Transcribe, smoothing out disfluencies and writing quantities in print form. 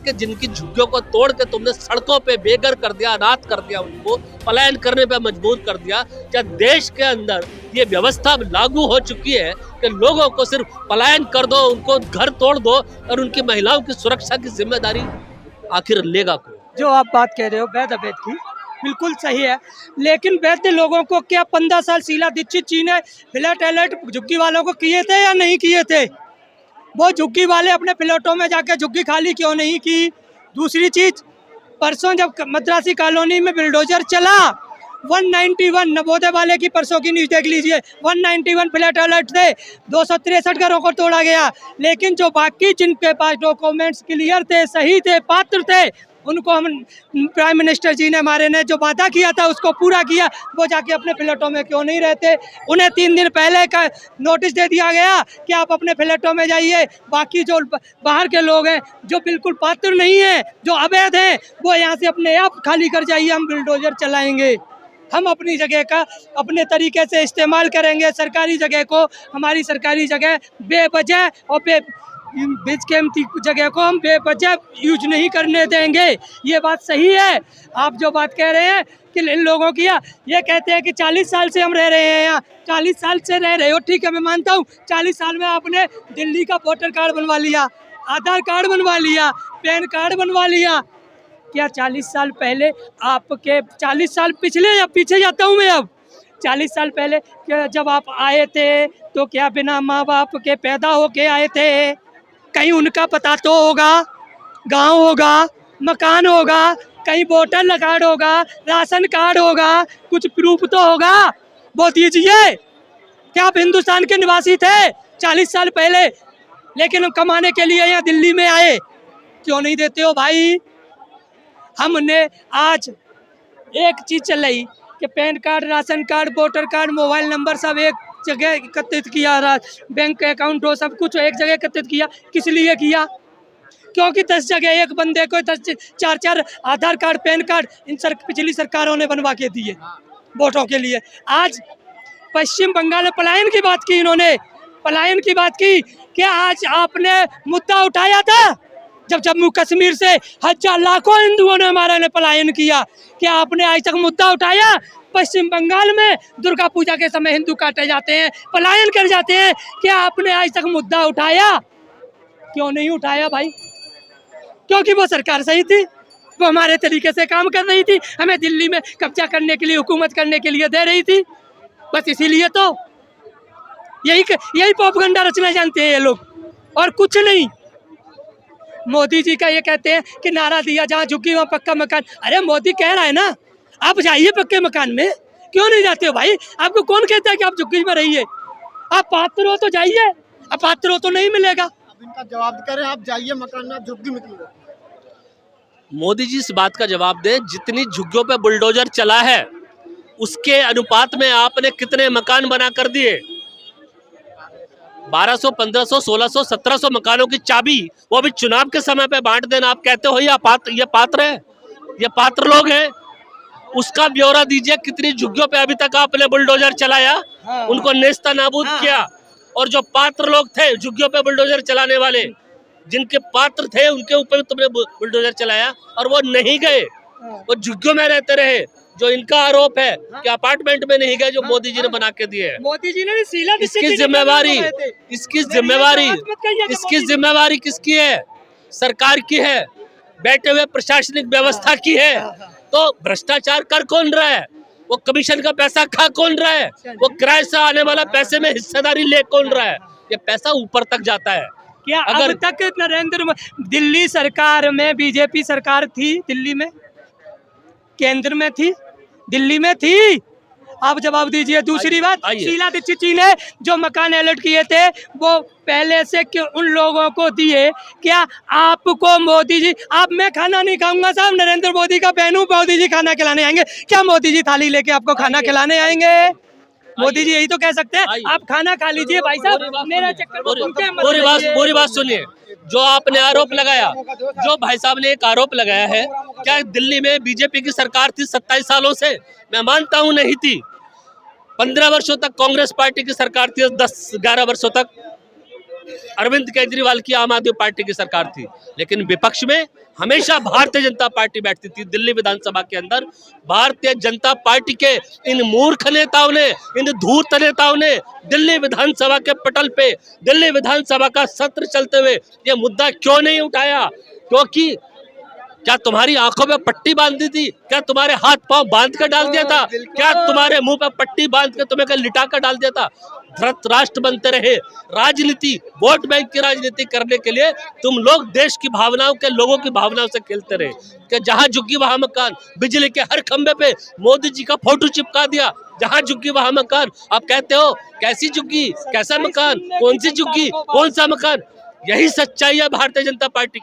कि जिनकी झुग्गियों को तोड़ के तुमने सड़कों पे बेघर कर दिया, अनाथ कर दिया, उनको पलायन करने पे मजबूर कर दिया। क्या देश के अंदर ये व्यवस्था लागू हो चुकी है कि लोगों को सिर्फ पलायन कर दो, उनको घर तोड़ दो और उनकी महिलाओं की सुरक्षा की जिम्मेदारी आखिर लेगा कौन? जो आप बात कह रहे हो वैध अवैध की, बिल्कुल सही है, लेकिन वैध लोगों को क्या 15 साल शीला दीक्षित जी ने फ्लैट अलर्ट झुग्गी वालों को किए थे या नहीं किए थे? वो झुग्गी वाले अपने फ्लैटों में जाके झुग्गी खाली क्यों नहीं की? दूसरी चीज, परसों जब मद्रासी कॉलोनी में बिल्डोजर चला, 191 नवोदय वाले की परसों की न्यूज देख लीजिए, 191 फ्लैट अलर्ट थे, 263 घरों को तोड़ा गया। लेकिन जो बाकी जिनके पास डॉक्यूमेंट्स क्लियर थे, सही थे, पात्र थे, उनको हम प्राइम मिनिस्टर जी ने हमारे ने जो वादा किया था उसको पूरा किया। वो जाके अपने फ्लैटों में क्यों नहीं रहते? उन्हें 3 दिन पहले का नोटिस दे दिया गया कि आप अपने फ्लैटों में जाइए। बाकी जो बाहर के लोग हैं, जो बिल्कुल पात्र नहीं है, जो अवैध हैं, वो यहाँ से अपने आप खाली कर जाइए, हम बिल्डोजर चलाएंगे। हम अपनी जगह का अपने तरीके से इस्तेमाल करेंगे। सरकारी जगह को, हमारी सरकारी जगह बेवजह और बेचकीमती जगह को हम बेवजह यूज नहीं करने देंगे। ये बात सही है। आप जो बात कह रहे हैं कि इन लोगों की, ये कहते हैं कि 40 साल से हम रह रहे हैं यहाँ, 40 साल से रह रहे हो, ठीक है, मैं मानता हूँ। 40 साल में आपने दिल्ली का वोटर कार्ड बनवा लिया, आधार कार्ड बनवा लिया, पैन कार्ड बनवा लिया। क्या 40 साल पहले आपके 40 साल पिछले या पीछे जाता हूँ मैं अब, 40 साल पहले जब आप आए थे तो क्या बिना माँ बाप के पैदा होके आए थे? कहीं उनका पता तो होगा, गांव होगा, मकान होगा, कहीं वोटर कार्ड होगा, राशन कार्ड होगा, कुछ प्रूफ तो होगा, वो दीजिए। क्या आप हिंदुस्तान के निवासी थे 40 साल पहले, लेकिन हम कमाने के लिए यहाँ दिल्ली में आए? क्यों नहीं देते हो भाई? हमने आज एक चीज चल रही कि pan card, ration card, voter card, mobile number सब एक जगह एकत्रित किया, बैंक अकाउंट हो, सब कुछ एक जगह एकत्रित किया। किस लिए किया? क्योंकि 10 जगह एक बंदे को 4 आधार कार्ड, पैन कार्ड इन पिछली सरकारों ने बनवा के दिए वोटों के लिए। आज पश्चिम बंगाल में पलायन की बात की, इन्होंने पलायन की बात की। क्या आज आपने मुद्दा उठाया था जब जम्मू कश्मीर से हजार लाखों हिंदुओं ने हमारा ने पलायन किया? क्या आपने आज तक मुद्दा उठाया? पश्चिम बंगाल में दुर्गा पूजा के समय हिंदू काटे जाते हैं, पलायन कर जाते हैं। क्या आपने आज तक मुद्दा उठाया? क्यों नहीं उठाया भाई? क्योंकि वो सरकार सही थी, वो हमारे तरीके से काम कर रही थी, हमें दिल्ली में कब्जा करने के लिए, हुकूमत करने के लिए दे रही थी। बस इसीलिए तो यही प्रोपेगेंडा रचना जानते हैं ये लोग, और कुछ नहीं। मोदी जी का ये कहते हैं कि नारा दिया, जहाँ झुग्गी वहाँ पक्का मकान। अरे मोदी कह रहा है ना, आप जाइए पक्के मकान में, क्यों नहीं जाते हो भाई? आपको कौन कहता है कि आप झुग्गी में रहिए? आप पात्र हो तो जाइए, आप पात्र हो तो नहीं मिलेगा। अब इनका जवाब करें, आप जाइए मकान में, आप झुग्गी में क्यों? मोदी जी इस बात का जवाब दें, जितनी झुग्गियों पे बुलडोजर चला है उसके अनुपात में आपने कितने मकान बना कर दिए? 1200, 1500, 1600, 1700 मकानों की चाबी, वो भी चुनाव के समय पे बांट देना। आप कहते हो ये पात्र है, ये पात्र लोग हैं? उसका ब्यौरा दीजिए, कितनी झुग्गियों पे अभी तक आपने बुलडोजर चलाया, उनको नेस्ता नाबूद किया। और जो पात्र लोग थे झुग्गियों पे बुलडोजर चलाने वाले, जिनके पात्र थे, उनके ऊपर तुमने बुलडोजर चलाया और वो नहीं गए, वो झुग्गियों में रहते रहे। जो इनका आरोप है कि अपार्टमेंट में नहीं गए, जो मोदी जी ने बना के दिए। मोदी जी ने शीला दीक्षित इसकी जिम्मेवारी किसकी है? सरकार की है, बैठे हुए प्रशासनिक व्यवस्था की है। तो भ्रष्टाचार कर कौन रहा है? वो कमीशन का पैसा खा कौन रहा है? वो किराए से आने वाला पैसे में हिस्सेदारी ले कौन रहा है? ये पैसा ऊपर तक जाता है। क्या अगर अब तक दिल्ली सरकार में बीजेपी सरकार थी, दिल्ली में केंद्र में थी, दिल्ली में थी? आप जवाब दीजिए। दूसरी बात, शीला दीक्षित जी ने जो मकान अलर्ट किए थे वो पहले से क्यों उन लोगों को दिए? क्या आपको मोदी जी, आप, मैं खाना नहीं खाऊंगा साहब, नरेंद्र मोदी का बहन हूं, मोदी जी खाना खिलाने आएंगे? क्या मोदी जी थाली लेके आपको खाना खिलाने आएंगे? मोदी जी यही तो कह सकते हैं, आप खाना खा लीजिए भाई साहब, मेरा चक्कर पूरी बात सुनिए। जो आपने आरोप लगाया, जो भाई साहब ने एक आरोप लगाया है, क्या दिल्ली में बीजेपी की सरकार थी 27 सालों से? मैं मानता हूं नहीं थी। 15 वर्षों तक कांग्रेस पार्टी की सरकार थी, 10-11 वर्षों तक अरविंद केजरीवाल की आम आदमी पार्टी की सरकार थी। लेकिन विपक्ष में हमेशा भारतीय जनता पार्टी बैठती थी दिल्ली विधानसभा के अंदर। भारतीय जनता पार्टी के इन मूर्ख नेताओं ने, इन धूर्त नेताओं ने दिल्ली विधानसभा के पटल पे, दिल्ली विधानसभा का सत्र चलते हुए ये मुद्दा क्यों नहीं उठाया? क्योंकि क्या तुम्हारी आंखों में पट्टी बांध दी थी? क्या तुम्हारे हाथ पांव बांध कर डाल दिया था? क्या तुम्हारे मुंह पर पट्टी बांध के तुम्हें क्या लिटा कर डाल दिया था? धृतराष्ट्र बनते रहे। राजनीति, वोट बैंक की राजनीति करने के लिए तुम लोग देश की भावनाओं के, लोगों की भावनाओं से खेलते रहे कि जहां झुकी वहां मकान। बिजली के हर खंबे पे मोदी जी का फोटो चिपका दिया, जहां झुकी वहां मकान। आप कहते हो कैसी झुकी, कैसा मकान, कौन सी झुकी, कौन सा मकान? यही सच्चाई है भारतीय जनता पार्टी की।